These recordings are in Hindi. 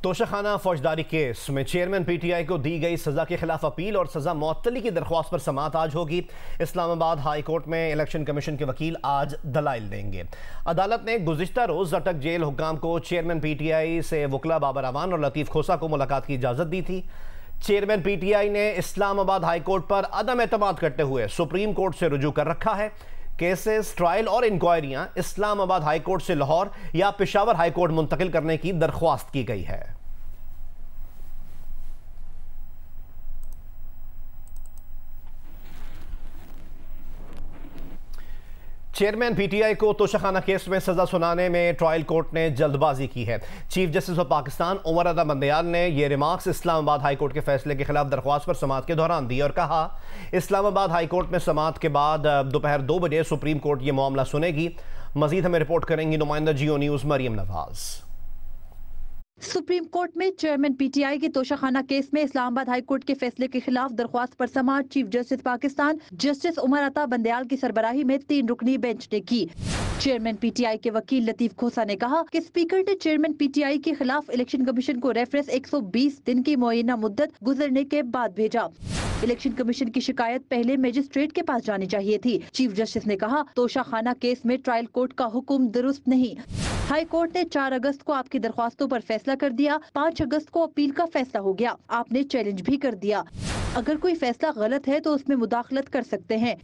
तोशाखाना फौजदारी केस में चेयरमैन पीटीआई को दी गई सजा के खिलाफ अपील और सजा मुअत्तली की दरख्वास्त पर समाअत आज होगी। इस्लामाबाद हाई कोर्ट में इलेक्शन कमीशन के वकील आज दलाइल देंगे। अदालत ने गुज़िश्ता रोज अटक जेल हुक्काम को चेयरमैन पीटीआई से वकला बाबर अवान और लतीफ़ खोसा को मुलाकात की इजाज़त दी थी। चेयरमैन पीटीआई ने इस्लामाबाद हाई कोर्ट पर अदम एतमाद करते हुए सुप्रीम कोर्ट से रुजू कर रखा है। केसेस, ट्रायल और इंक्वायरियां इस्लामाबाद हाई कोर्ट से लाहौर या पेशावर हाई कोर्ट मुंतकिल करने की दरख्वास्त की गई है। चेयरमैन पीटीआई को तोशाखाना केस में सजा सुनाने में ट्रायल कोर्ट ने जल्दबाजी की है। Chief justice of Pakistan Umar Raza Bandial ने यह रिमार्क्स इस्लामाबाद हाई कोर्ट के फैसले के खिलाफ दरख्वास्त पर समाअत के दौरान दी और कहा, इस्लामाबाद हाई कोर्ट में समाअत के बाद दोपहर 2 बजे सुप्रीम कोर्ट यह मामला सुनेगी। मजीद हमें रिपोर्ट करेंगी नुमाइंदा Geo News Maryam Nawaz. Supreme court में चेयरमैन पीटीआई के तोशाखाना केस में इस्लामाबाद हाई कोर्ट के फैसले के खिलाफ दरख्वास्त पर समाअत chief justice Pakistan justice Umar Ata Bandial की सरबराही में 3 रुकनी बेंच ने की। चेयरमैन पीटीआई के वकील लतीफ खोसा ने कहा कि स्पीकर ने चेयरमैन पीटीआई के खिलाफ इलेक्शन कमीशन को रेफरेंस 120 दिन की मुअय्यना मुद्दत गुजरने के बाद भेजा। इलेक्शन कमीशन की शिकायत पहले मजिस्ट्रेट के पास जानी चाहिए थी। चीफ जस्टिस ने कहा, तोशाखाना केस में ट्रायल कोर्ट का हुक्म दुरुस्त नहीं। हाई कोर्ट ने 4 अगस्त को आपकी दरख्वास्तों पर फैसला कर दिया। 5 अगस्त को अपील का फैसला हो गया। आपने चैलेंज भी कर दिया। अगर कोई फैसला गलत है तो उसमें मुदाखलत कर सकते हैं।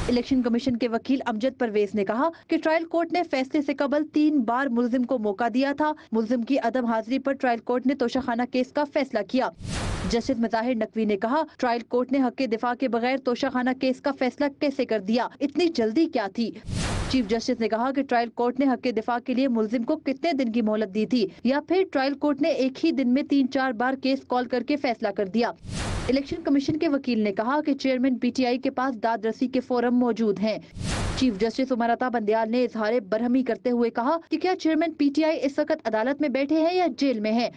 इलेक्शन कमीशन के वकील अमजद परवेज ने कहा कि ट्रायल कोर्ट ने फैसले से कबल 3 बार मुल्जिम को मौका दिया था। मुल्जिम की अदम हाजिरी पर ट्रायल कोर्ट ने तोशाखाना केस का फैसला किया। जस्टिस मज़ाहिर नकवी ने कहा, ट्रायल कोर्ट ने हक दिफा के बगैर तोशाखाना केस का फैसला कैसे कर दिया, इतनी जल्दी क्या थी। चीफ जस्टिस ने कहा कि ट्रायल कोर्ट ने हक दिफा के लिए मुल्जिम को कितने दिन की मोहलत दी थी, या फिर ट्रायल कोर्ट ने एक ही दिन में 3-4 बार केस कॉल करके फैसला कर दिया। इलेक्शन कमीशन के वकील ने कहा कि चेयरमैन पीटीआई के पास दाद रसी के फोरम मौजूद हैं। चीफ जस्टिस उमर अता बंदयाल ने इजहार बरहमी करते हुए कहा कि क्या चेयरमैन पीटीआई इस वक्त अदालत में बैठे हैं या जेल में हैं?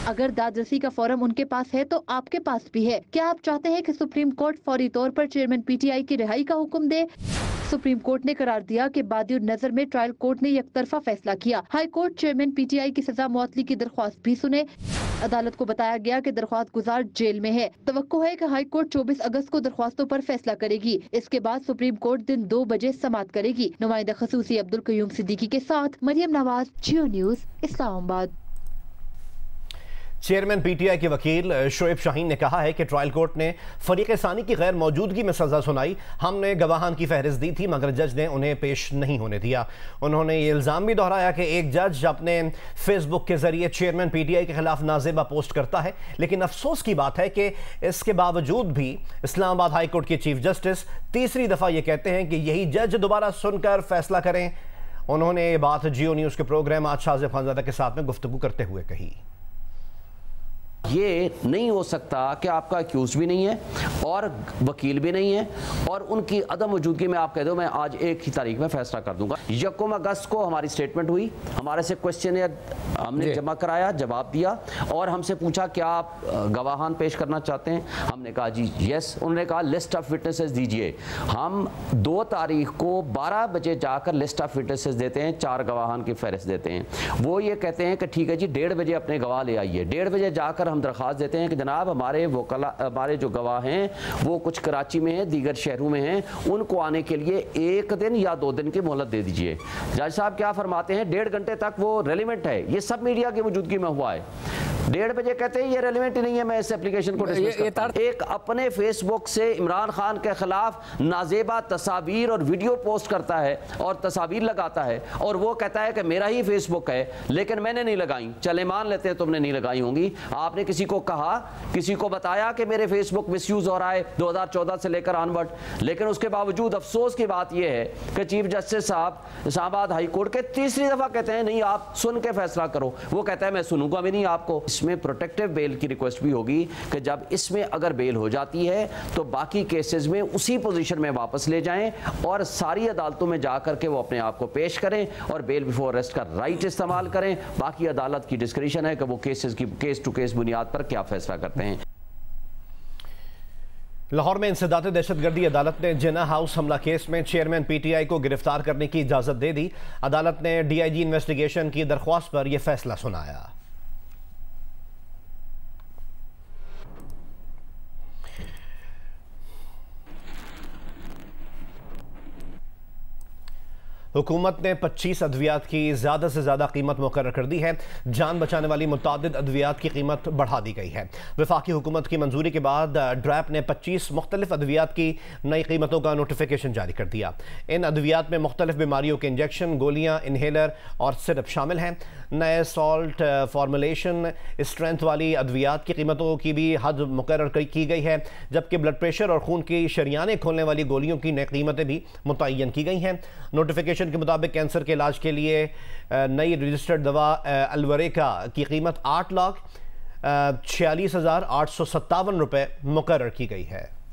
अगर दाद रसी का फोरम उनके पास है तो आपके पास भी है। क्या आप चाहते हैं कि सुप्रीम कोर्ट फौरी तौर पर चेयरमैन पीटीआई की रिहाई का हुक्म दे? सुप्रीम कोर्ट ने करार दिया कि बादिउर नजर में ट्रायल कोर्ट ने एकतरफा फैसला किया। हाई कोर्ट चेयरमैन पीटीआई की सजा मुअत्तली की दरख्वास्त भी सुने। अदालत को बताया गया कि दरख्वास्त गुजार जेल में है। तवक्को है कि हाई कोर्ट 24 अगस्त को दरख्वास्तों पर फैसला करेगी। इसके बाद सुप्रीम कोर्ट दिन 2 बजे समाअत करेगी। नुमाइंदा खसूसी अब्दुल कयूम सिद्दीकी के साथ मरियम नवाज, जियो न्यूज़, इस्लामाबाद। चेयरमैन पीटीआई के वकील शोएब शाहीन ने कहा है कि ट्रायल कोर्ट ने फरीक सानी की गैर मौजूदगी में सजा सुनाई। हमने गवाहान की फहरिस्त दी थी मगर जज ने उन्हें पेश नहीं होने दिया। उन्होंने ये इल्ज़ाम भी दोहराया कि एक जज अपने फेसबुक के जरिए चेयरमैन पीटीआई के खिलाफ नाजेबा पोस्ट करता है, लेकिन अफसोस की बात है कि इसके बावजूद भी इस्लामाबाद हाई कोर्ट के चीफ जस्टिस तीसरी दफ़ा ये कहते हैं कि यही जज दोबारा सुनकर फैसला करें। उन्होंने ये बात जियो न्यूज़ के प्रोग्राम आज शाज़ खानज़ादा के साथ में गुफ्तगू करते हुए कही। ये नहीं हो सकता कि आपका अक्यूज भी नहीं है और वकील भी नहीं है और उनकी अदम मौजूदगी में आप कह दो मैं आज 1 ही तारीख में फैसला कर दूंगा। 1 अगस्त को हमारी स्टेटमेंट हुई, हमारे से क्वेश्चन हमने जमा कराया, जवाब दिया और हमसे पूछा क्या आप गवाहान पेश करना चाहते हैं। हमने कहा जी यस। उन्होंने कहा लिस्ट ऑफ विटनेसेस दीजिए। हम 2 तारीख को 12 बजे जाकर लिस्ट ऑफ विटनेसेस देते हैं, 4 गवाहान की फहरिस्त देते हैं। वो ये कहते हैं कि ठीक है जी 1:30 बजे अपने गवाह ले आइए। 1:30 बजे जाकर हम दरख्वास्त देते हैं कि जनाब हमारे जो गवाह हैं वो कुछ कराची में हैं, दीगर शहरों में हैं, उनको आने के लिए 1 दिन या 2 दिन की मोहलत दे दीजिए। जज साहब क्या फरमाते हैं 1.5 घंटे तक वो रेलिवेंट है। ये सब मीडिया की मौजूदगी में हुआ है। 1:30 बजे कहते हैं ये रेलिवेंट ही नहीं है, मैं इस एप्लीकेशन को डिसमिस करता हूं। एक अपने फेसबुक से इमरान खान के खिलाफ नाजेबा तस्वीर और वीडियो पोस्ट करता है और तस्वीर लगाता है और वो कहता है कि मेरा ही फेसबुक है लेकिन मैंने नहीं लगाई। चले मान लेते हैं तुमने नहीं लगाई होंगी। आपने किसी को कहा, किसी को बताया कि मेरे फेसबुक मिसयूज हो रहा है 2014 से लेकर ऑनवर्ड, लेकिन उसके बावजूद अफसोस की बात यह है कि चीफ जस्टिस साहब इस्लामाबाद हाई कोर्ट के तीसरी दफा कहते हैं नहीं आप सुन के फैसला करो। वो कहता है मैं सुनूंगा भी नहीं आपको। इसमें प्रोटेक्टिव बेल की रिक्वेस्ट भी होगी कि जब इसमें अगर बेल हो जाती है तो बाकी केसेस में उसी पोजीशन में वापस ले जाएं और सारी अदालतों में जाकर के वो अपने आप को पेश करें और बेल बिफोर अरेस्ट का राइट इस्तेमाल करें। बाकी अदालत की डिस्क्रिशन है कि वो केस टू केस बुनियाद पर क्या फैसला करते हैं। लाहौर में इंसदाद दहशतगर्दी अदालत ने जिन्ना हाउस हमला केस में चेयरमैन पीटीआई को गिरफ्तार करने की इजाजत दे दी। अदालत ने डीआईजी इन्वेस्टिगेशन की दरख्वास्त पर यह फैसला सुनाया। हुकूमत ने 25 अद्वियात की ज़्यादा से ज़्यादा कीमत मुकर्रर कर दी है। जान बचाने वाली मुतादिद अद्वियात की कीमत बढ़ा दी गई है। वफाकी हुकूमत की मंजूरी के बाद ड्रैप ने 25 मुख्तलिफ अद्वियात की नई कीमतों का नोटिफिकेशन जारी कर दिया। इन अद्वियात में मुख्तलिफ बीमारियों के इंजेक्शन, गोलियाँ, इन्हेलर और सिरप शामिल हैं। नए सॉल्ट फॉर्मुलेशन स्ट्रेंथ वाली अद्वियात की कीमतों की भी हद मुकर्रर की गई है, जबकि ब्लड प्रेशर और खून की शरियानें खोलने वाली गोलियों की नई कीमतें भी मुतय्यन की गई हैं। नोटिफिकेशन के मुताबिक कैंसर के इलाज के लिए नई रजिस्टर्ड दवा अल्वरेका की कीमत 8,46,857 रुपये मुकर्रर की गई है।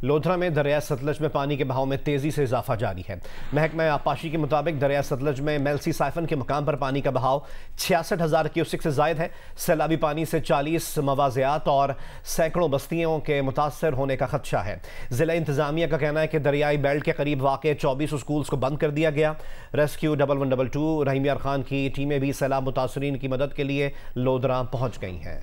लोधरा में दरिया सतलज में पानी के बहाव में तेज़ी से इजाफा जारी है। महकमा आबपाशी के मुताबिक दरिया सतलज में मेलसी साइफन के मकाम पर पानी का बहाव 66,000 क्यूसिक से ज़ायद है। सैलाबी पानी से 40 मवाज़ियात और सैकड़ों बस्तियों के मुतासर होने का खदशा है। ज़िला इंतज़ामिया का कहना है कि दरियाई बेल्ट के करीब वाक़ 24 स्कूल्स को बंद कर दिया गया। रेस्क्यू 1112 रहीम यार खान की टीमें भी सैलाब मुतासरीन की मदद के लिए लोधरा पहुँच गई हैं।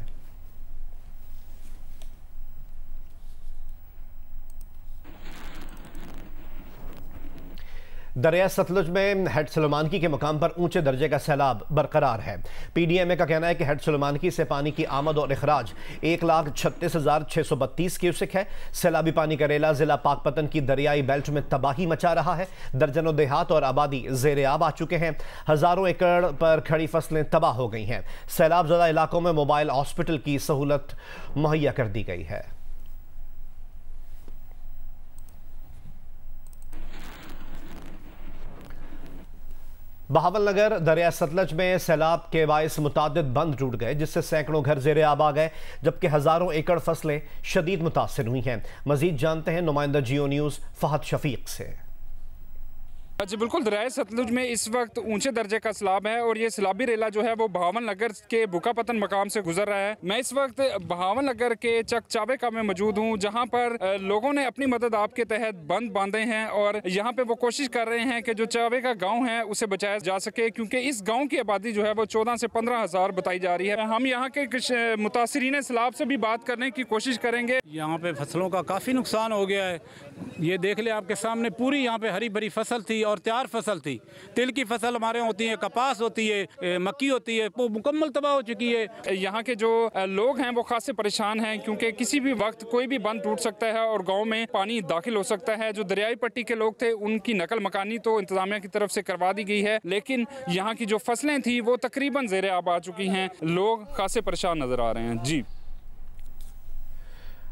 दरिया सतलुज में हेड सुलेमानकी के मकाम पर ऊंचे दर्जे का सैलाब बरकरार है। PDMA का कहना है कि हेड सुलेमानकी से पानी की आमद और अखराज 1,36,632 क्यूसिक है। सैलाबी पानी करेला जिला पाकपतन की दरियाई बेल्ट में तबाही मचा रहा है। दर्जनों देहात और आबादी ज़ेरे आब आ चुके हैं। हज़ारों एकड़ पर खड़ी फसलें तबाह हो गई हैं। सैलाब ज़दा इलाकों में मोबाइल हॉस्पिटल की सहूलत मुहैया कर दी गई है। बहावलनगर दरिया सतलज में सैलाब के बायस मुतादिद बंद टूट गए, जिससे सैकड़ों घर ज़ेरे आब आ गए, जबकि हज़ारों एकड़ फसलें शदीद मुतासिर हुई हैं। मजीद जानते हैं नुमाइंदा जियो न्यूज़ फहद शफीक से। जी बिल्कुल, दरिया सतलुज में इस वक्त ऊंचे दर्जे का सैलाब है और ये सैलाबी रेला जो है वो बहावलनगर के बुकापतन मकाम से गुजर रहा है। मैं इस वक्त बहावलनगर के चक चावेका में मौजूद हूँ, जहाँ पर लोगों ने अपनी मदद आपके तहत बंद बांधे हैं और यहाँ पे वो कोशिश कर रहे हैं कि जो चावेका गाँव है उसे बचाया जा सके, क्योंकि इस गाँव की आबादी जो है वो 14 से 15 हज़ार बताई जा रही है। हम यहाँ के मुतासरीन सैलाब से भी बात करने की कोशिश करेंगे। यहाँ पे फसलों का काफ़ी नुकसान हो गया है। ये देख ले आपके सामने, पूरी यहाँ पे हरी भरी फसल थी और तैयार फसल थी। तिल की फसल हमारे यहाँ होती है, कपास होती है, मक्की होती है, वो मुकम्मल तबाह हो चुकी है। यहाँ के जो लोग हैं वो खासे परेशान हैं, क्योंकि किसी भी वक्त कोई भी बंद टूट सकता है और गांव में पानी दाखिल हो सकता है। जो दरियाई पट्टी के लोग थे उनकी नकल मकानी तो इंतजामिया की तरफ से करवा दी गई है, लेकिन यहाँ की जो फसलें थी वो तकरीबन ज़ेरे आब आ चुकी हैं। लोग खासे परेशान नजर आ रहे हैं। जी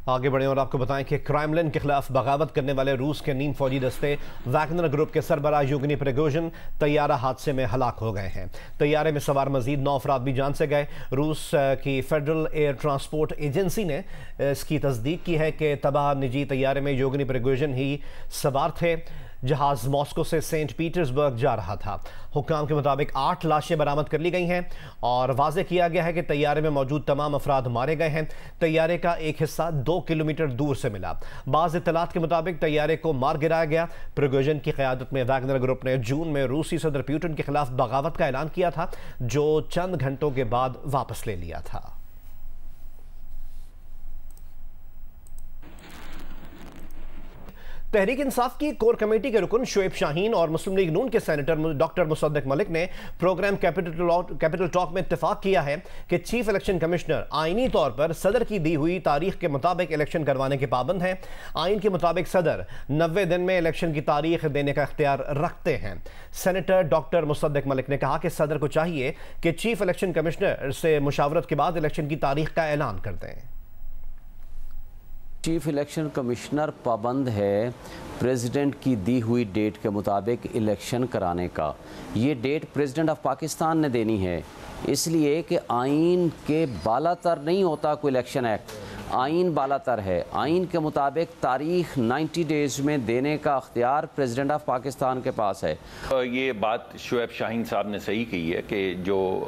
आगे बढ़े और आपको बताएं कि क्रेमलिन के खिलाफ बगावत करने वाले रूस के नीम फौजी दस्ते वैगनर ग्रुप के सरबराह यूगनी प्रिगोजिन तैयारा हादसे में हलाक हो गए हैं। तैयारे में सवार मजीद 9 अफराद भी जान से गए। रूस की फेडरल एयर ट्रांसपोर्ट एजेंसी ने इसकी तस्दीक की है कि तबाह निजी तैयारे में यूगनी प्रिगोजिन ही सवार थे। जहाज मॉस्को से सेंट पीटर्सबर्ग जा रहा था। हुक्काम के मुताबिक 8 लाशें बरामद कर ली गई हैं और वाज़े किया गया है कि तैयारे में मौजूद तमाम अफराद मारे गए हैं। तैयारे का एक हिस्सा 2 किलोमीटर दूर से मिला। बाज़ इत्तलात के मुताबिक तैयारे को मार गिराया गया। प्रिगोजिन की क़यादत में वैगनर ग्रुप ने जून में रूसी सदर पुतिन के खिलाफ बगावत का ऐलान किया था, जो चंद घंटों के बाद वापस ले लिया था। तहरीक इंसाफ की कोर कमेटी के रुकन शोएब शाहीन और मुस्लिम लीग नून के सेनेटर डॉक्टर मुसद्दिक मलिक ने प्रोग्राम कैपिटल टॉक में इत्तेफाक किया है कि चीफ इलेक्शन कमिश्नर आईनी तौर पर सदर की दी हुई तारीख के मुताबिक इलेक्शन करवाने के पाबंद हैं। आइन के मुताबिक सदर 90 दिन में इलेक्शन की तारीख देने का इख्तियार रखते हैं। सेनेटर डॉक्टर मुसद्दिक मलिक ने कहा कि सदर को चाहिए कि चीफ इलेक्शन कमिश्नर से मुशावरत के बाद इलेक्शन की तारीख का ऐलान कर दें। चीफ इलेक्शन कमिश्नर पाबंद है प्रेसिडेंट की दी हुई डेट के मुताबिक इलेक्शन कराने का। ये डेट प्रेसिडेंट ऑफ पाकिस्तान ने देनी है, इसलिए कि आइन के बालातर नहीं होता कोई इलेक्शन एक्ट, आइन बालातर है। आइन के मुताबिक तारीख 90 डेज़ में देने का अख्तियार प्रेसिडेंट ऑफ पाकिस्तान के पास है। ये बात शोएब शाहीन साहब ने सही कही है कि जो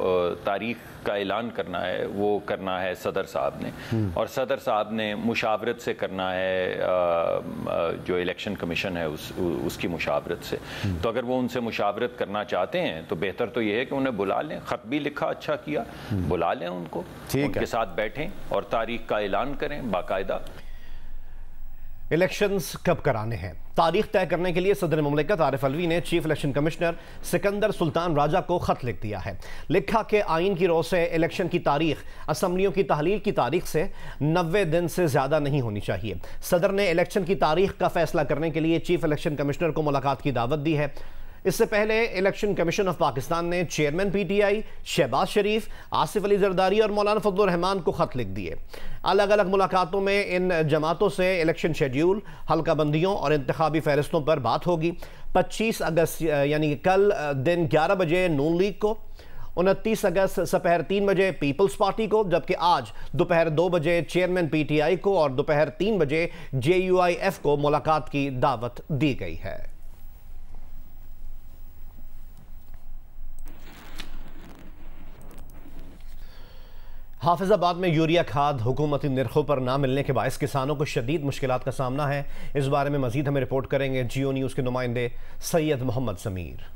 तारीख का ऐलान करना है वो करना है सदर साहब ने, और सदर साहब ने मुशावरत से करना है जो इलेक्शन कमीशन है उसकी मुशावरत से। तो अगर वो उनसे मुशावरत करना चाहते हैं तो बेहतर तो ये है कि उन्हें बुला लें। ख़त भी लिखा, अच्छा किया, बुला लें उनको, उनके साथ बैठें और तारीख का ऐलान ऐलान करें बाकायदा। इलेक्शंस कब कराने हैं, तारीख तय करने के लिए सदर मुमलिकत आरिफ अलवी ने chief election commissioner Sikandar Sultan Raja को खत लिख दिया है। लिखा कि आइन की रोज से इलेक्शन की तारीख असम्बलियों की तहलील की तारीख से 90 दिन से ज्यादा नहीं होनी चाहिए। सदर ने इलेक्शन की तारीख का फैसला करने के लिए चीफ इलेक्शन कमिश्नर को मुलाकात की दावत दी है। इससे पहले इलेक्शन कमीशन ऑफ पाकिस्तान ने चेयरमैन पीटीआई शहबाज शरीफ, आसिफ अली जरदारी और मौलाना फजलुर रहमान को खत लिख दिए। अलग अलग मुलाकातों में इन जमातों से इलेक्शन शेड्यूल, हल्का बंदियों और इंतखाबी फहरिस्तों पर बात होगी। 25 अगस्त यानी कल दिन 11 बजे नून लीग को, 29 अगस्त दोपहर 3 बजे पीपल्स पार्टी को, जबकि आज दोपहर 2 बजे चेयरमैन पीटीआई को और दोपहर 3 बजे JUIF को मुलाकात की दावत दी गई है। हाफिजाबाद में यूरिया खाद हुकूमती निर्खों पर ना मिलने के बायस किसानों को शदीद मुश्किलात का सामना है। इस बारे में मजीद हमें रिपोर्ट करेंगे जियो न्यूज़ के नुमाइंदे सैयद मोहम्मद समीर।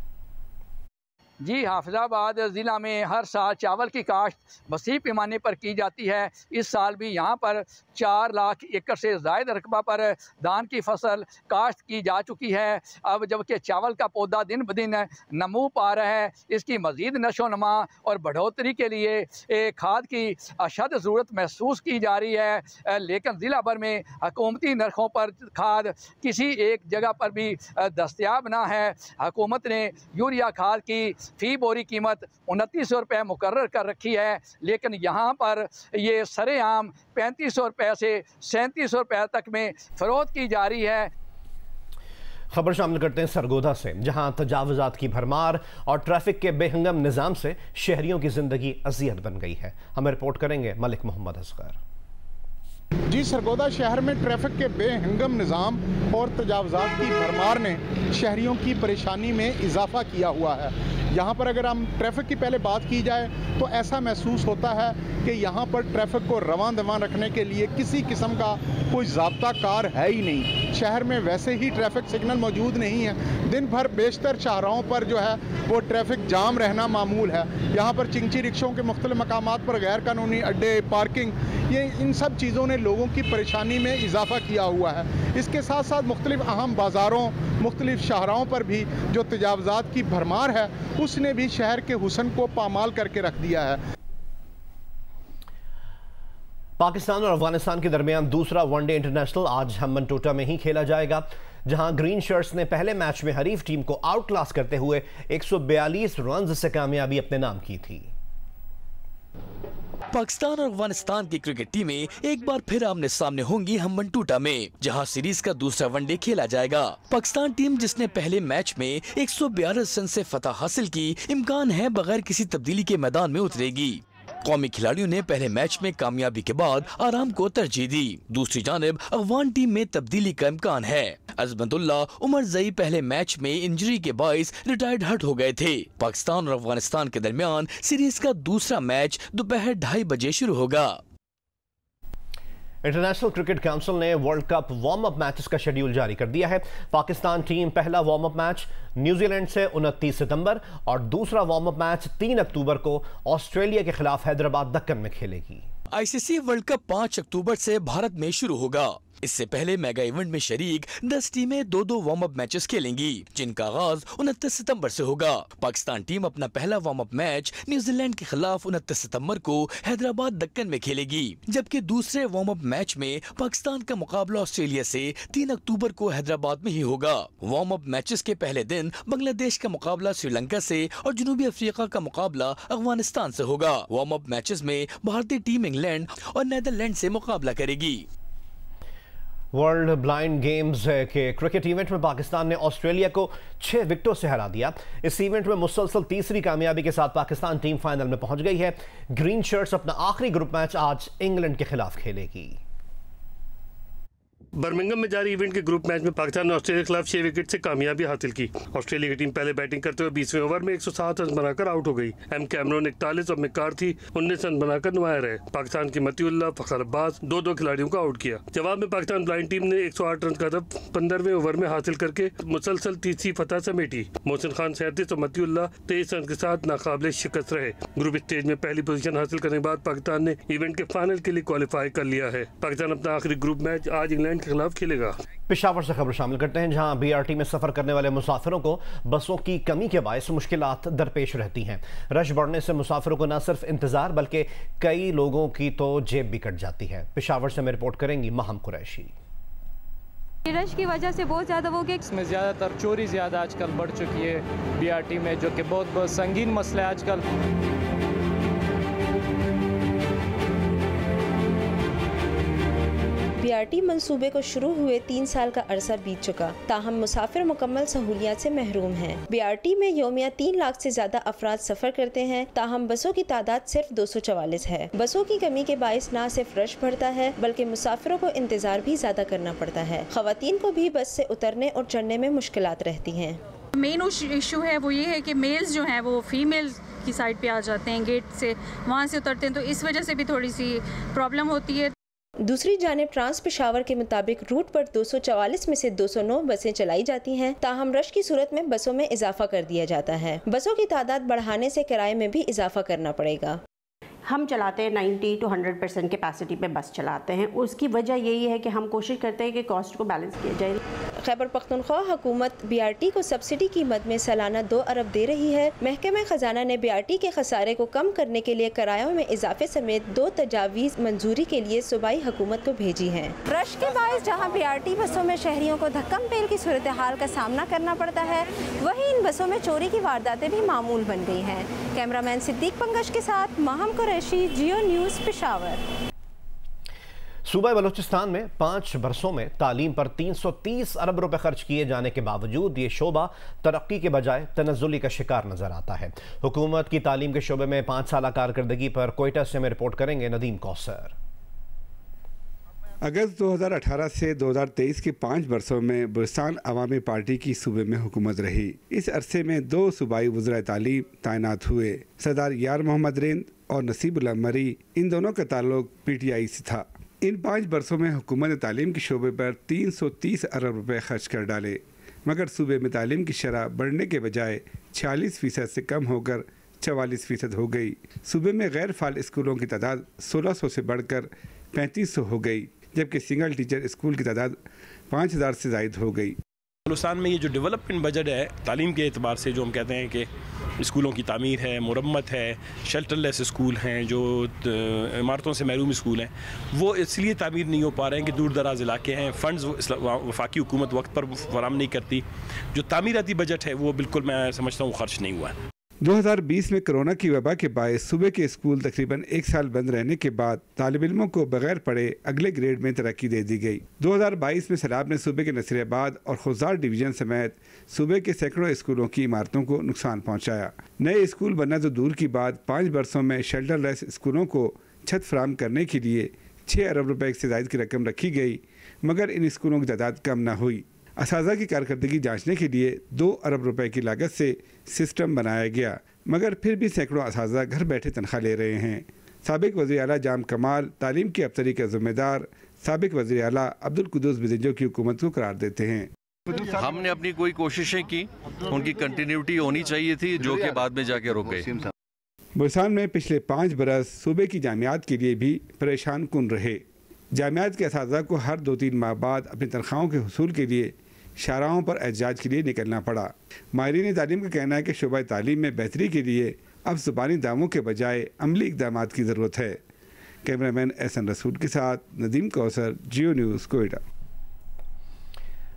जी, हाफिजाबाद ज़िला में हर साल चावल की काश्त वसी पैमाने पर की जाती है। इस साल भी यहाँ पर 4 लाख एकड़ से ज़ायद रकबा पर धान की फसल काश्त की जा चुकी है। अब जबकि चावल का पौधा दिन ब दिन नमू पा रहा है, इसकी मज़ीद नशो नमा और बढ़ोतरी के लिए खाद की अशद ज़रूरत महसूस की जा रही है। लेकिन ज़िला भर में हुकूमती नरखों पर खाद किसी एक जगह पर भी दस्तयाब ना है। हुकूमत ने यूरिया खाद की फ़ी बोरी कीमत 2900 रुपये मुकर्रर कर रखी है, लेकिन यहाँ पर ये सरेआम 3500 रुपये से 3700 रुपये तक में फ़रोख्त की जा रही है। खबर शामिल करते हैं सरगोधा से, जहां तजावुजात की भरमार और ट्रैफिक के बेहंगम निज़ाम से शहरियों की जिंदगी अज़ियत बन गई है। हमें रिपोर्ट करेंगे मलिक मोहम्मद असगर। जी, सरगोधा शहर में ट्रैफिक के बेहंगम निज़ाम और तजावुजात की भरमार ने शहरियों की परेशानी में इजाफा किया हुआ है। यहाँ पर अगर हम ट्रैफिक की पहले बात की जाए तो ऐसा महसूस होता है कि यहाँ पर ट्रैफिक को रवां दवां रखने के लिए किसी किस्म का कोई ज़ाब्ता कार है ही नहीं। शहर में वैसे ही ट्रैफिक सिग्नल मौजूद नहीं है। दिन भर बेशतर शाहराहों पर जो है वो ट्रैफिक जाम रहना मामूल है। यहाँ पर चिंची रिक्शों के मुख्तलिफ मकामात पर गैर कानूनी अड्डे, पार्किंग, ये इन सब चीज़ों ने लोगों की परेशानी में इजाफा किया हुआ है। इसके साथ साथ मुख्तलिफ अहम बाज़ारों, मुख्तलिफ शाहराहों पर भी जो तजावुजात की भरमार है उसने भी शहर के हुस्न को पामाल करके रख दिया है। पाकिस्तान और अफगानिस्तान के दरमियान दूसरा वनडे इंटरनेशनल आज हम्बनटोटा में ही खेला जाएगा, जहां ग्रीन शर्ट्स ने पहले मैच में हरीफ टीम को आउट क्लास करते हुए 142 रन से कामयाबी अपने नाम की थी। पाकिस्तान और अफगानिस्तान की क्रिकेट टीमें एक बार फिर आमने सामने होंगी हम्बनटोटा में, जहां सीरीज का दूसरा वनडे खेला जाएगा। पाकिस्तान टीम जिसने पहले मैच में 142 रन से फतह हासिल की, इम्कान है बगैर किसी तब्दीली के मैदान में उतरेगी। कौमी खिलाड़ियों ने पहले मैच में कामयाबी के बाद आराम को तरजीह दी। दूसरी जानिब अफगान टीम में तब्दीली का इम्कान है। अजमतुल्ला उमर जई पहले मैच में इंजरी के बायस रिटायर्ड हर्ट हो गए थे। पाकिस्तान और अफगानिस्तान के दरमियान सीरीज का दूसरा मैच दोपहर 2:30 बजे शुरू होगा। इंटरनेशनल क्रिकेट काउंसिल ने world cup warm up matches का शेड्यूल जारी कर दिया है। पाकिस्तान टीम पहला वार्म अप मैच न्यूजीलैंड से 29 सितंबर और दूसरा वार्म अप मैच 3 अक्टूबर को ऑस्ट्रेलिया के खिलाफ हैदराबाद दक्कन में खेलेगी। ICC वर्ल्ड कप 5 अक्टूबर से भारत में शुरू होगा। इससे पहले मेगा इवेंट में शरीक 10 टीमें 2-2 वार्म अप मैचेस खेलेंगी, जिनका आगाज 29 सितंबर से होगा। पाकिस्तान टीम अपना पहला वार्म अप मैच न्यूजीलैंड के खिलाफ 29 सितंबर को हैदराबाद दक्कन में खेलेगी, जबकि दूसरे वार्म अप मैच में पाकिस्तान का मुकाबला ऑस्ट्रेलिया से 3 अक्टूबर को हैदराबाद में ही होगा। वार्म अप मैचेस के पहले दिन बांग्लादेश का मुकाबला श्रीलंका से और जनूबी अफ्रीका का मुकाबला अफगानिस्तान से होगा। वार्म अप मैचेस में भारतीय टीम इंग्लैंड और नीदरलैंड से मुकाबला करेगी। वर्ल्ड ब्लाइंड गेम्स के क्रिकेट इवेंट में पाकिस्तान ने ऑस्ट्रेलिया को 6 विकेटों से हरा दिया। इस इवेंट में मुसलसल तीसरी कामयाबी के साथ पाकिस्तान टीम फाइनल में पहुंच गई है। ग्रीन शर्ट्स अपना आखिरी ग्रुप मैच आज इंग्लैंड के खिलाफ खेलेगी। बर्मिंघम में जारी इवेंट के ग्रुप मैच में पाकिस्तान ने ऑस्ट्रेलिया के खिलाफ 6 विकेट से कामयाबी हासिल की। ऑस्ट्रेलिया की टीम पहले बैटिंग करते हुए 20वें ओवर में 107 रन बनाकर आउट हो गई। एम कैमरून 41 और मैकार्थी 19 रन बनाकर नुमाया रहे। पाकिस्तान की मतीउल्लाह, फखर अब्बास 2-2 खिलाड़ियों को आउट किया। जवाब में पाकिस्तान ब्लाइंड टीम ने 108 रन का हदफ 15वें ओवर में हासिल करके मुसलसल तीसरी फतह समेटी। मोहसिन खान 37 और मतीउल्लाह 23 रन के साथ नाकाबिले शिकस्त रहे। ग्रुप स्टेज में पहली पोजीशन हासिल करने के बाद पाकिस्तान ने इवेंट के फाइनल के लिए क्वालिफाई कर लिया है। पाकिस्तान अपना आखिरी ग्रुप मैच आज इंग्लैंड के खिलाफ खेलेगा। पेशावर से खबर शामिल करते हैं, जहां बीआरटी में सफर करने वाले मुसाफिरों को बसों की कमी के बायस मुश्किलात दरपेश रहती हैं। रश बढ़ने से मुसाफिरों को न सिर्फ इंतजार बल्कि कई लोगों की तो जेब भी कट जाती है। पेशावर से मैं रिपोर्ट करेंगी महम कुरैशी। रश की वजह से बहुत ज़्यादा वो कि इसमें ज़्यादातर चोरी ज़्यादा आजकल बढ़ चुकी है बीआरटी में, जो कि बहुत संगीन मसला है आजकल। बीआरटी मंसूबे को शुरू हुए 3 साल का अरसा बीत चुका, ताहम मुसाफिर मुकम्मल सहूलियात से महरूम हैं। बीआरटी में योमिया 3 लाख से ज्यादा अफराद सफर करते हैं, ताहम बसों की तादाद सिर्फ 244 है। बसों की कमी के बायस न सिर्फ रश बढ़ता है बल्कि मुसाफिरों को इंतजार भी ज्यादा करना पड़ता है। खवातीन को भी बस से उतरने और चढ़ने में मुश्किलात रहती हैं। मेन इशू है वो ये है कि मेल्स जो हैं वो फीमेल्स की साइड पे आ जाते हैं, गेट से वहाँ से उतरते हैं, तो इस वजह से भी थोड़ी सी प्रॉब्लम होती है। दूसरी जानिब ट्रांस पेशावर के मुताबिक रूट पर 244 में से 209 बसें चलाई जाती हैं, ताहम रश की सूरत में बसों में इजाफा कर दिया जाता है। बसों की तादाद बढ़ाने से किराए में भी इजाफा करना पड़ेगा। हम चलाते हैं 90 to 100% कैपेसिटी पे बस चलाते हैं। उसकी वजह यही है कि हम कोशिश करते हैं कि कॉस्ट को बैलेंस किया जाए। खैबर पख्तूनख्वा हुकूमत बीआरटी को सब्सिडी कीमत में सालाना 2 अरब दे रही है। महकमा खजाना ने बीआरटी के खसारे को कम करने के लिए किरायों में इजाफे समेत 2 तजावीज़ मंजूरी के लिए सूबाई हुकूमत को भेजी हैं। रश के बायस जहां बीआरटी बसों में शहरियों को धक्कम पेल की सूरत हाल का सामना करना पड़ता है, वहीं इन बसों में चोरी की वारदातें भी मामूल बन गई हैं। कैमरामैन सिद्दीक पंकज के साथ महम कुरैशी, जियो न्यूज़, पेशावर। सूबा बलूचिस्तान में 5 बरसों में तालीम पर 330 अरब रुपए खर्च किए जाने के बावजूद ये शोबा तरक्की के बजाय तनज़्ज़ुली का शिकार नजर आता है। हुकूमत की तालीम के शोबे में 5 साल कारकर्दगी पर कोयटा से में रिपोर्ट करेंगे नदीम कौसर। अगस्त 2018 से 2023 के 5 बरसों में बलूचिस्तान अवामी पार्टी की सूबे में हुकूमत रही। इस अरसे में 2 सूबाई वज़ीर तालीम तैनात हुए। सरदार यार मोहम्मद रेंद और नसीबुल्लाह मरी, इन दोनों का ताल्लुक PTI से था। इन 5 बरसों में हुकूमत ने तालीम के शोबे पर 330 अरब रुपए खर्च कर डाले, मगर सूबे में तालीम की शरह बढ़ने के बजाय 46% से कम होकर 44% हो गई। सूबे में गैर फाल स्कूलों की तादाद 1600 से बढ़कर 3500 हो गई, जबकि सिंगल टीचर स्कूल की तादाद 5000 से ज़ायद हो गई। बलूचिस्तान में ये जो डेवलपमेंट बजट है तालीम के एतबार से, जो हम कहते हैं कि स्कूलों की तामीर है, मुरम्मत है, शेल्टरलेस स्कूल हैं, जो इमारतों से महरूम स्कूल हैं, वो इसलिए तामीर नहीं हो पा रहे हैं कि दूर दराज इलाके हैं, फ़ंड्स वफाकी हुकूमत वक्त पर फराहम नहीं करती। जो तामीराती बजट है वो बिल्कुल मैं समझता हूँ खर्च नहीं हुआ है। 2020 में कोरोना की वबा के बायस सूबे के स्कूल तकरीबन 1 साल बंद रहने के बाद तालिब इल्मों को बगैर पढ़े अगले ग्रेड में तरक्की दे दी गई। 2022 में सैलाब ने सूबे के नसीराबाद और खुजार डिवीजन समेत सूबे के सैकड़ों स्कूलों की इमारतों को नुकसान पहुंचाया। नए स्कूल बनना तो दूर की बात, 5 बरसों में शेल्टरलेस स्कूलों को छत फराहम करने के लिए 6 अरब रुपए से ज़ायद की रकम रखी गई, मगर इन स्कूलों की तादाद कम न हुई। असाज़ा की कारकर्दगी जांचने के लिए 2 अरब रुपए की लागत से सिस्टम बनाया गया, मगर फिर भी सैकड़ों असाज़ा घर बैठे तनख्वाह ले रहे हैं। साबिक वज़ीर आला जाम कमाल तालीम की अफसरी के ज़िम्मेदार साबिक वज़ीर आला अब्दुल कुद्दूस बिजंजो की हुकूमत को करार देते हैं। हमने अपनी कोई कोशिशें की, उनकी कंटिन्यूटी होनी चाहिए थी, जो कि बाद में जाके रुक गई। बलूचिस्तान में पिछले 5 बरस सूबे की जामियात के लिए भी परेशान कुन रहे। जामियात के असाज़ा को हर 2-3 माह बाद अपनी तनख्वाहों के हुसूल के लिए शाहराहों पर एहतजाज के लिए निकलना पड़ा। माहिरीन तालीम का कहना है कि शोबा तालीम में बेहतरी के लिए अब ज़ुबानी दावों के बजाय अमली इक़दामात की ज़रूरत है। कैमरामैन एहसन रसूल के साथ नदीम कौसर, जियो न्यूज़, कोयटा।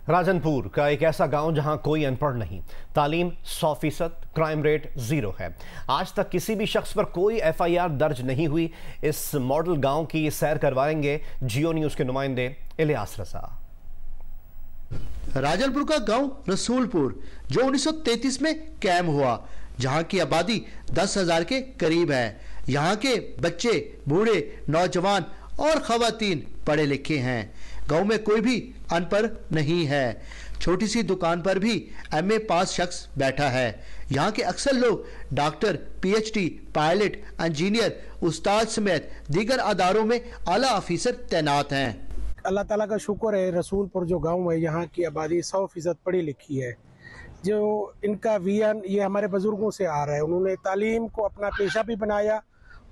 राजनपुर का एक ऐसा गांव जहां कोई अनपढ़ नहीं, तालीम 100%, क्राइम रेट 0 है। आज तक किसी भी शख्स पर कोई FIR दर्ज नहीं हुई। इस मॉडल गांव की सैर करवाएंगे जियो न्यूज़ के नुमाइंदे इलियास रजा। राजनपुर का गांव रसूलपुर जो 1933 में कायम हुआ, जहां की आबादी 10,000 के करीब है। यहां के बच्चे, बूढ़े, नौजवान और खवातीन पढ़े लिखे हैं। गांव में कोई भी अनपढ़ नहीं है। छोटी सी दुकान पर भी MA पास शख्स बैठा है। यहाँ के अक्सर लोग डॉक्टर, PhD, पायलट, इंजीनियर, उस्ताद समेत दीगर अदारों में आला ऑफिसर तैनात हैं। अल्लाह ताला का शुक्र है, रसूलपुर जो गांव है यहाँ की आबादी 100% पढ़ी लिखी है। जो इनका विजन ये हमारे बुजुर्गों से आ रहा है। उन्होंने तालीम को अपना पेशा भी बनाया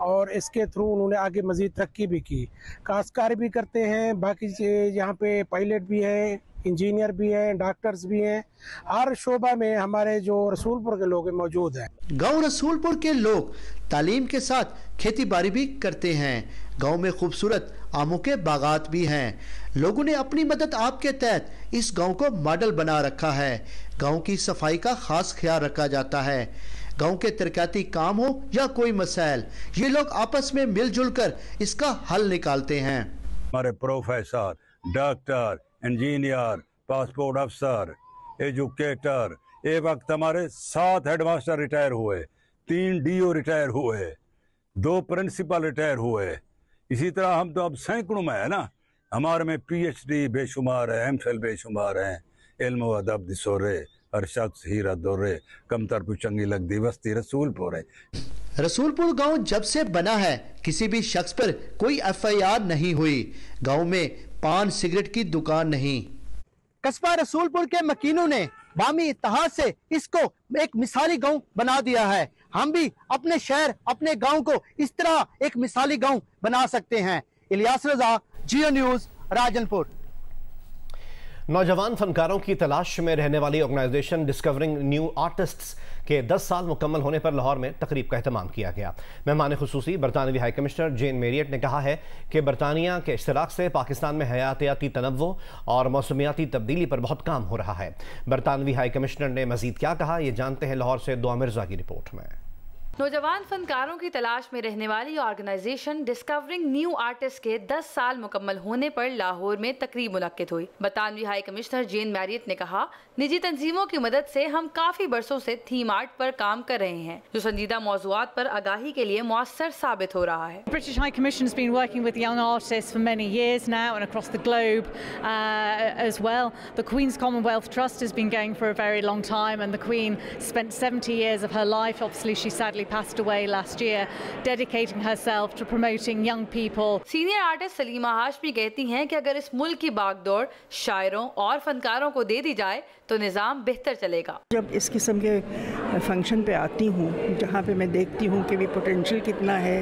और इसके थ्रू उन्होंने आगे मज़ीद तरक्की भी की। काश्तकारी भी करते हैं, बाकी यहाँ पे पायलट भी हैं, इंजीनियर भी हैं, डॉक्टर्स भी हैं। हर शोबा में हमारे जो रसूलपुर के लोग मौजूद हैं। गांव रसूलपुर के लोग तालीम के साथ खेती बाड़ी भी करते हैं। गांव में खूबसूरत आमों के बागात भी हैं। लोगों ने अपनी मदद आप के तहत इस गांव को मॉडल बना रखा है। गांव की सफाई का खास ख्याल रखा जाता है। गांव के तरक्याती काम हो या कोई मसाइल, ये लोग आपस में मिलजुल कर इसका हल निकालते हैं। हमारे प्रोफेसर, डॉक्टर, इंजीनियर, पासपोर्ट अफसर, एजुकेटर, एक वक्त हमारे 7 हेडमास्टर रिटायर हुए, 3 DO रिटायर हुए, 2 प्रिंसिपल रिटायर हुए। इसी तरह हम तो अब सैकड़ों में है ना। हमारे में PhD बेशुमार है, MPhil बेशुमार हैं। इल्म व अदब दिसोरे हर शख्स हीरा दोरे, कमतर को चंगी लगती बस्ती रसूलपुर है। रसूलपुर गांव जब से बना है किसी भी शख्स पर कोई FIR नहीं हुई। गांव में पान सिगरेट की दुकान नहीं। कस्बा रसूलपुर के मकीनों ने बामी इत्तेहाद से इसको एक मिसाली गांव बना दिया है। हम भी अपने शहर, अपने गांव को इस तरह एक मिसाली गांव बना सकते हैं। इलियास रजा, जियो न्यूज़, राजनपुर। नौजवान फनकारों की तलाश में रहने वाली ऑर्गेनाइजेशन डिस्कवरिंग न्यू आर्टिस्ट्स के 10 साल मुकम्मल होने पर लाहौर में तकरीब का एहतमाम किया गया। मेहमान खुसूसी बरतानवी हाई कमिश्नर जेन मैरियट ने कहा है कि बरतानिया के इश्तराक से पाकिस्तान में हयातियाती तनव्वुर और मौसमियाती तब्दीली पर बहुत काम हो रहा है। बरतानवी हाई कमिश्नर ने मजीद क्या कहा, ये जानते हैं लाहौर से दुआ मिर्जा की रिपोर्ट में। नौजवान फनकारों की तलाश में रहने वाली ऑर्गेनाइजेशन डिस्कवरिंग न्यू आर्टिस्ट के 10 साल मुकम्मल होने पर लाहौर में तकरीब मुनक्किद हुई। बरतानवी हाई कमिश्नर जेन मैरियट ने कहा, निजी तंजीमों की मदद से हम काफी बरसों से थीम आर्ट पर काम कर रहे हैं, जो संजीदा मौज़ूआत पर आगाही के लिए मौसर साबित हो रहा है। British High Commission has been working with young artists for many years now and across the globe as well. The Queen's Commonwealth Trust has been going for a very long time, and the Queen spent 70 years of her life, obviously she sadly passed away last year, dedicating herself to promoting young people. Senior artist Salima Hashmi कहती हैं कि अगर इस मुल्क की बागडोर शायरों और फनकारों को दे दी जाए तो निज़ाम बेहतर चलेगा। जब इस किस्म के फंक्शन पे आती हूँ जहाँ पे मैं देखती हूँ कि भी पोटेंशियल कितना है,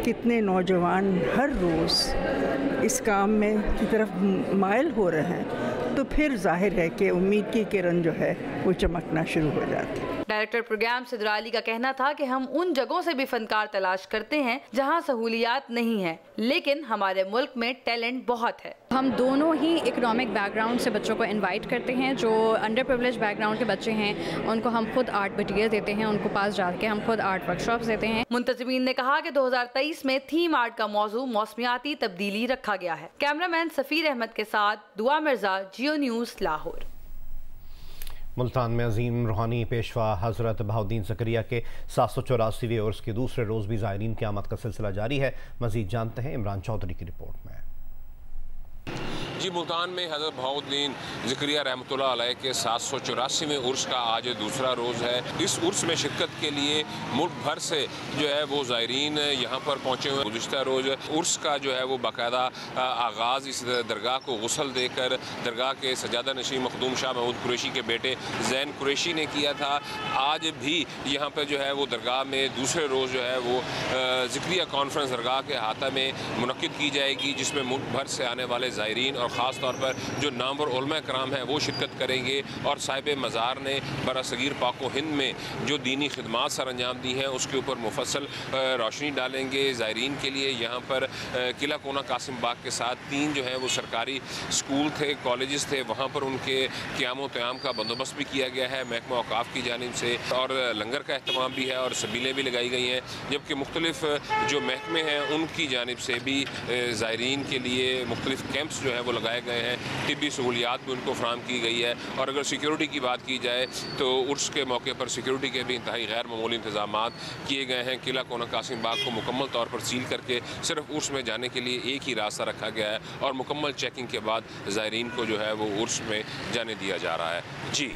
कितने नौजवान हर रोज़ इस काम में की तरफ माइल हो रहे हैं, तो फिर जाहिर है कि उम्मीद की किरण जो है वो चमकना शुरू हो जाती है। डायरेक्टर प्रोग्राम सिद्रा अली का कहना था कि हम उन जगहों से भी फनकार तलाश करते हैं जहां सहूलियात नहीं है, लेकिन हमारे मुल्क में टैलेंट बहुत है। हम दोनों ही इकोनॉमिक बैकग्राउंड से बच्चों को इनवाइट करते हैं। जो अंडर प्रिविलेज बैकग्राउंड के बच्चे हैं उनको हम खुद आर्ट मटीरियल देते हैं, उनको पास जाके हम खुद आर्ट वर्कशॉप्स देते हैं। मुंतजिमीन ने कहा कि 2023 में थीम आर्ट का मौजू मौसमियाती तब्दीली रखा गया है। कैमरामैन सफीर अहमद के साथ दुआ मिर्जा, जियो न्यूज़, लाहौर। मुल्तान में अजीम रूहानी पेशवा हज़रत बहाउद्दीन ज़करिया के 784वें उर्स के दूसरे रोज़ भी ज़ायरीन की आमद का सिलसिला जारी है। मज़ीद जानते हैं इमरान चौधरी की रिपोर्ट में। जी, मुल्तान में हज़रत बहाउद्दीन ज़करिया रहमतुल्लाह अलैह के 784वें उर्स का आज दूसरा रोज़ है। इस उर्स में शिरकत के लिए मुल्क भर से जो है वो ज़ायरीन यहाँ पर पहुँचे हुए। गुज़िश्ता रोज़ उर्स का जो है वो बाकायदा आगाज़ इस दरगाह को गुस्ल देकर दरगाह के सजादा नशीन मखदूम शाह महमूद कुरैशी के बेटे ज़ैन कुरैशी ने किया था। आज भी यहाँ पर जो है वो दरगाह में दूसरे रोज़ जो है वो ज़करिया कॉन्फ्रेंस दरगाह के अहाता में मुनक्किद की जाएगी, जिसमें मुल्क भर से आने वाले ज़ायरीन और ख़ास तौर पर जो नामवर उलमा कराम हैं वो शिरकत करेंगे। और साहिब मज़ार ने बरसगीर पाको हिंद में जो दीनी खिदमात सर अंजाम दी हैं उसके ऊपर मुफस्सल रोशनी डालेंगे। ज़ायरीन के लिए यहाँ पर किला कोना कासिम बाग के साथ 3 जो है वो सरकारी स्कूल थे, कॉलेजेस थे, वहाँ पर उनके क़याम क़याम का बंदोबस्त भी किया गया है महकमा औक़ाफ़ की जानिब से, और लंगर का अहतमाम भी है और सबीलें भी लगाई गई हैं। जबकि मुख्तलिफ जो महकमे हैं उनकी जानिब से भी ज़ायरीन के लिए मुख्तलिफ कैंप्स जो है वो लगाए गए हैं, तिब्बी सहूलियात भी उनको फराहम की गई है। और अगर सिक्योरिटी की बात की जाए तो उर्स के मौके पर सिक्योरिटी के भी इंतहाई गैर मामूली इंतजाम किए गए हैं। किला कोना कासिम बाग को मुकम्मल तौर पर सील करके सिर्फ उर्स में जाने के लिए एक ही रास्ता रखा गया है और मुकम्मल चेकिंग के बाद ज़ायरीन को जो है वो उर्स में जाने दिया जा रहा है। जी।